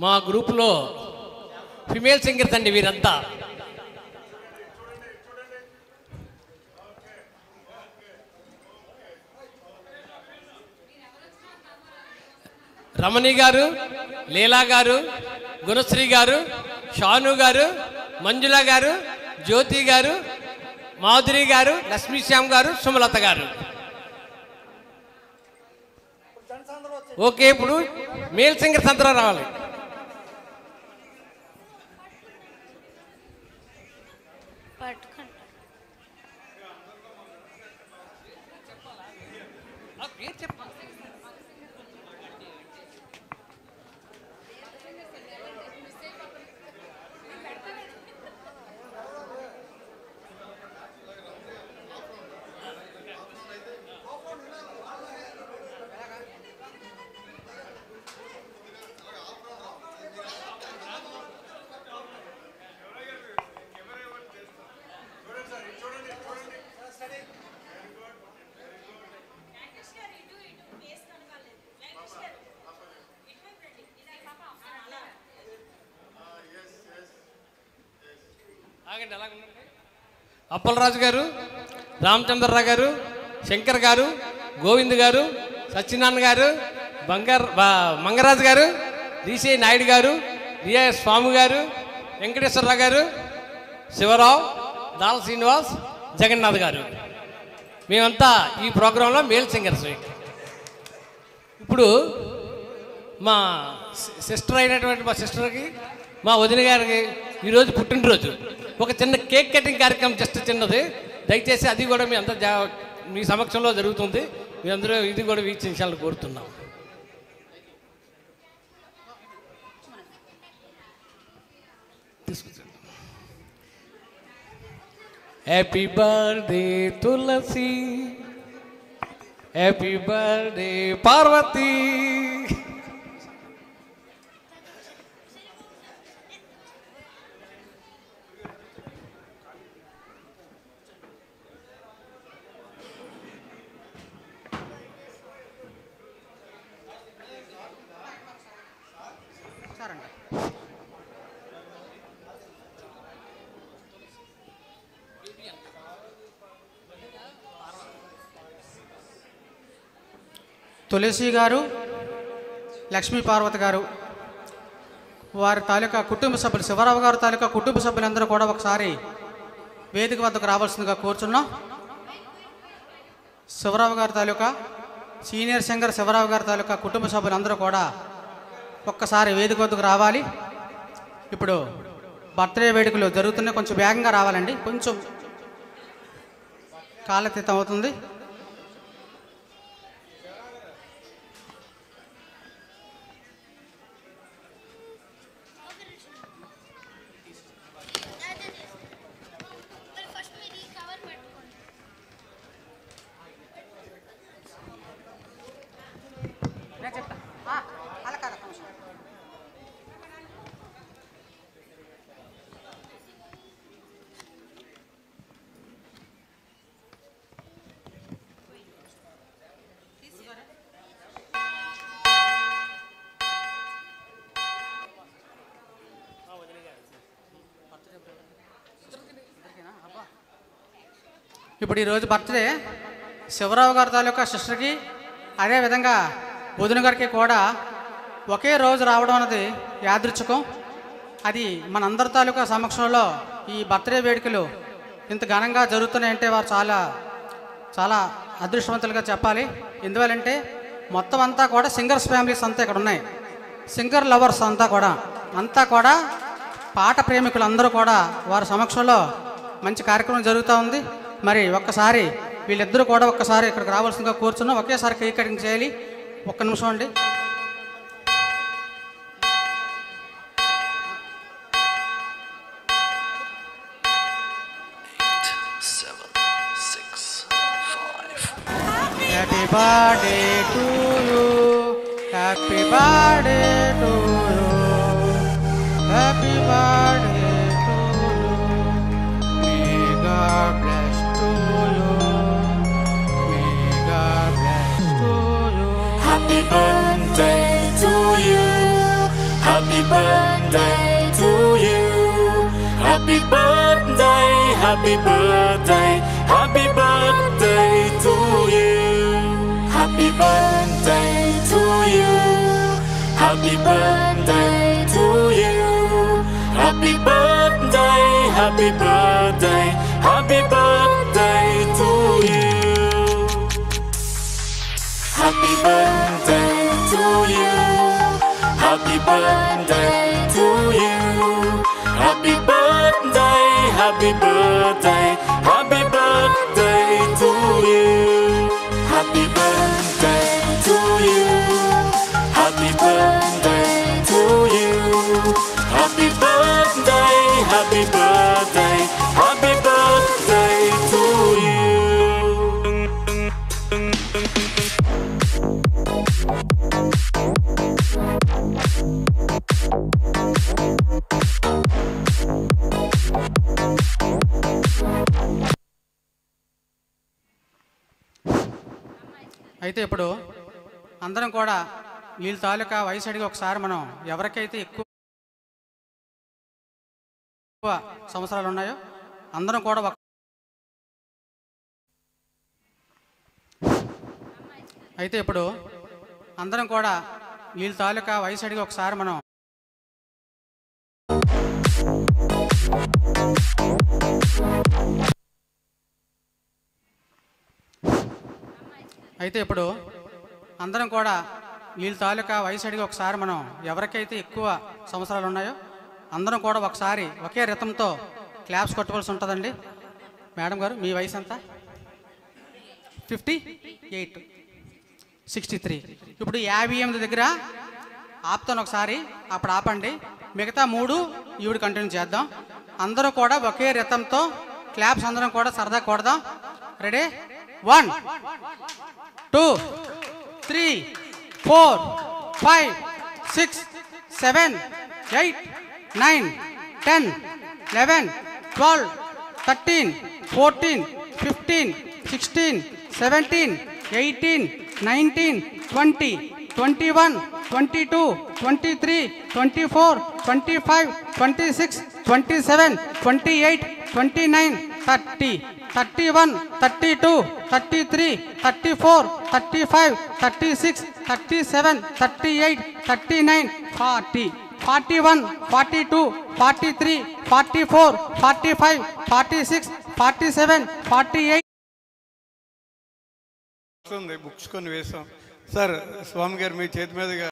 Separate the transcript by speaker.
Speaker 1: మా గ్రూపులో female singers అండి వీరంతా. రమణి గారు, లీలా గారు, గుణశ్రీ గారు, షాను గారు, మంజుల గారు, జ్యోతి గారు, మాధురి గారు, లక్ష్మీశ్యామ్ గారు, సుమలత గారు. ఓకే, ఇప్పుడు మేల్ సింగర్స్ అందరూ రావాలి. అప్పలరాజు గారు, రామచంద్రరావు గారు, శంకర్ గారు, గోవింద్ గారు, సత్యనారాయణ గారు, మంగరాజు గారు, డిసి నాయుడు గారు, రియా స్వామి గారు, వెంకటేశ్వరరావు గారు, శివరావు, దాల శ్రీనివాస్, జగన్నాథ్ గారు. మేమంతా ఈ ప్రోగ్రాంలో మేల్ సింగర్స్. ఇప్పుడు మా సిస్టర్ అయినటువంటి మా సిస్టర్కి, మా వదిన గారికి ఈరోజు పుట్టినరోజు. ఒక చిన్న కేక్ కటింగ్ కార్యక్రమం జస్ట్ చిన్నది, దయచేసి అది కూడా మీ అంతా మీ సమక్షంలో జరుగుతుంది. మీ అందరూ ఇది కూడా వీక్షించాలని కోరుతున్నాం. హ్యాపీ బర్త్డే తులసి, హ్యాపీ బర్త్డే పార్వతి.
Speaker 2: తులసి గారు, లక్ష్మీ పార్వతి గారు, వారి తాలూకా కుటుంబ సభ్యులు, శివరావు గారి తాలూకా కుటుంబ సభ్యులందరూ కూడా ఒకసారి వేదిక వద్దకు రావాల్సిందిగా కోరుచున్నాం. శివరావు గారి తాలూకా సీనియర్ సింగర్ శివరావు గారి తాలూకా కుటుంబ సభ్యులందరూ కూడా ఒక్కసారి వేదిక వద్దకు రావాలి. ఇప్పుడు బర్త్డే వేడుకలు జరుగుతున్నాయి, కొంచెం వేగంగా రావాలండి, కొంచెం కాలతీతం అవుతుంది. ఇప్పుడు ఈరోజు బర్త్డే శివరావు గారి తాలూకా సిస్టర్కి, అదేవిధంగా వదిన గారికి కూడా ఒకే రోజు రావడం అనేది యాదృచ్ఛికం. అది మనందరి తాలూకా సమక్షంలో ఈ బర్త్డే వేడుకలు ఇంత ఘనంగా జరుగుతున్నాయంటే వారు చాలా చాలా అదృష్టవంతులుగా చెప్పాలి. ఎందువల్లంటే మొత్తం అంతా కూడా సింగర్స్ ఫ్యామిలీస్ అంతా ఇక్కడ ఉన్నాయి. సింగర్ లవర్స్ అంతా కూడా పాట ప్రేమికులు అందరూ కూడా వారి సమక్షంలో మంచి కార్యక్రమం జరుగుతూ ఉంది. మరి ఒక్కసారి వీళ్ళిద్దరూ కూడా ఒక్కసారి ఇక్కడికి రావాల్సిందిగా కోరుచున్నాం. ఒకేసారి కేక్ కటింగ్ చేయాలి. ఒక్క నిమిషం అండి. Happy birthday to you, happy birthday to you, happy birthday to you, may God bless to you, may God bless to you.
Speaker 3: Happy birthday to you, happy birthday to you, happy birthday, happy birthday, happy birthday to you, happy birthday to you, happy birthday to you, happy birthday, happy birthday, happy birthday to you. Happy birthday to you, happy birthday to you, happy birthday, happy birthday, happy birthday to you, happy birthday to you, happy birthday to you, happy birthday, happy birthday, happy birthday to you.
Speaker 2: అయితే ఇప్పుడు అందరం కూడా వీళ్ళ తాలూకా వయసు అడిగి ఒకసారి మనం ఎవరికైతే ఎక్కువ సంవత్సరాలు ఉన్నాయో అందరం కూడా అయితే ఇప్పుడు అందరం కూడా వీళ్ళ తాలూకా వయసు అడిగి ఒకసారి మనం అయితే ఇప్పుడు అందరం కూడా వీళ్ళ తాలూకా వయసు అడిగి ఒకసారి మనం ఎవరికైతే ఎక్కువ సంవత్సరాలు ఉన్నాయో అందరం కూడా ఒకసారి ఒకే రితంతో క్లాప్స్ కొట్టవలసి ఉంటుందండి. మేడం గారు మీ వయసు ఎంత? 58, 63. ఇప్పుడు 58 దగ్గర ఆపుతాను ఒకసారి, అప్పుడు ఆపండి. మిగతా 3 ఈవిడ కంటిన్యూ చేద్దాం. అందరూ కూడా ఒకే రితంతో క్లాప్స్ అందరం కూడా సరదా కొడదాం. రెడీ? 1 2 3 4 5 6 7 8 9 10 11 12 13 14 15 16 17 18 19 20 21 22 23 24 25 26 27 28 29 30 31 32 33 34 35 36 37 38 39 40 41 42 43 44 45 46 47 48.
Speaker 4: బుక్స్ కొన్ని వేసాం సార్. స్వామి గారు మీ చేతి మీదుగా